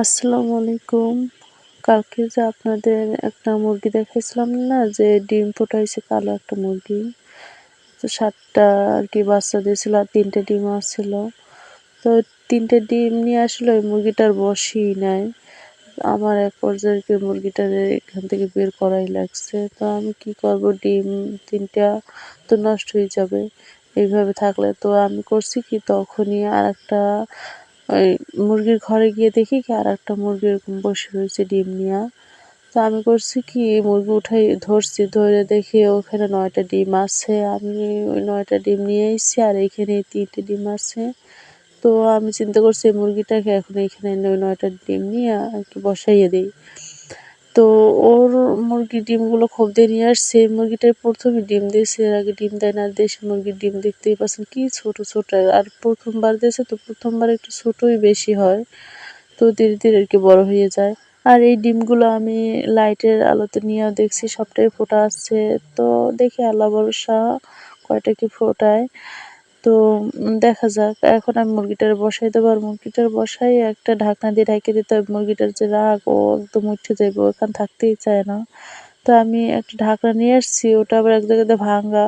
আসসালামু আলাইকুম। কালকে যে আপনাদের একটা মুরগি দেখাইছিলাম না যে ডিম ফুটাইছে কালো একটা মুরগি। তো ৭ টা আরকি বাচ্চা দিয়েছিল আর ৩ টে ডিম আসছিল। তো ৩ টে ডিম নিয়ে আসলে ওই মুরগিটার বসেই নাই। আমার এক পর্যায়ে আরকি মুরগিটারে এখান থেকে বের করাই লাগছে। তো আমি কি করব, ডিম ৩ টা তো নষ্ট হয়ে যাবে। এইভাবে থাকলে তো আমি করছি কি, তখনই আরেকটা ওই মুরগির ঘরে গিয়ে দেখি কি আরেকটা মুরগি এরকম বসে রয়েছে ডিম নিয়া। তো আমি করছি কি, মুরগি উঠাই ধরছি, ধরে দেখি ওখানে ৯ টা ডিম আছে। আমি ওই ৯ টা ডিম নিয়ে এসেছি আর এইখানে ৩ টে ডিম আছে। তো আমি চিন্তা করছি এই মুরগিটাকে এখন এইখানে এনে ওই ৯ টা ডিম নিয়ে আরকি বসাইয়ে দেই। তো ওর মুরগির ডিমগুলো খোপ দিয়ে নিয়ে আসছে। এই মুরগিটাই ১ম এ ডিম দিয়েছে। এর আগে ডিম দেয় না। আর দেশি মুরগির ডিম দেখতেই পাচ্ছেন কি ছোট, ছোট। আর ১ম বার দিয়েছে তো ১ম বার একটু ছোটই বেশি হয়। তো ধীরে, ধীরে আরকি বড় হয়ে যায়। আর এই ডিমগুলো আমি লাইটের আলোতে নিয়েও দেখছি সবটাই ফোটা আসছে। তো দেখি আল্লাহ ভরসা কয়টা কি ফোটায়। তো দেখা যাক। এখন আমি মুরগিটারে বসাই দেবো। আর মুরগিটার বসাই একটা ঢাকনা দিয়ে ঢাইকা দিতে হবে। মুরগিটার যে রাগ, ও একদম উঠে যাইবে। ও এখানে থাকতেই চায় না। তো আমি একটা ঢাকনা নিয়ে আসছি। ওটা আবার এক জায়গা দিয়ে ভাঙা।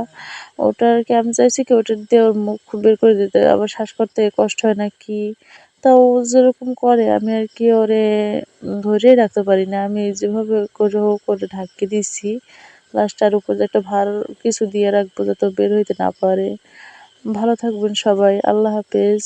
ওটা আরকি আমি চাইছি কি ওটা দিয়ে ওর মুখ বের করে দিতে। আবার শ্বাসকষ্টে কষ্ট হয় নাকি। তা ও যেরকম করে আমি আরকি ওরে ধইরেই রাখতে পারি না। আমি যেভাবে করে হোক ওরে ঢাকিয়ে দিছি। লাস্টে আর উপরে একটা ভার কিছু দিয়ে রাখবো যাতে ও বের হইতে না পারে। ভালো থাকবেন সবাই। আল্লাহ হাফেজ।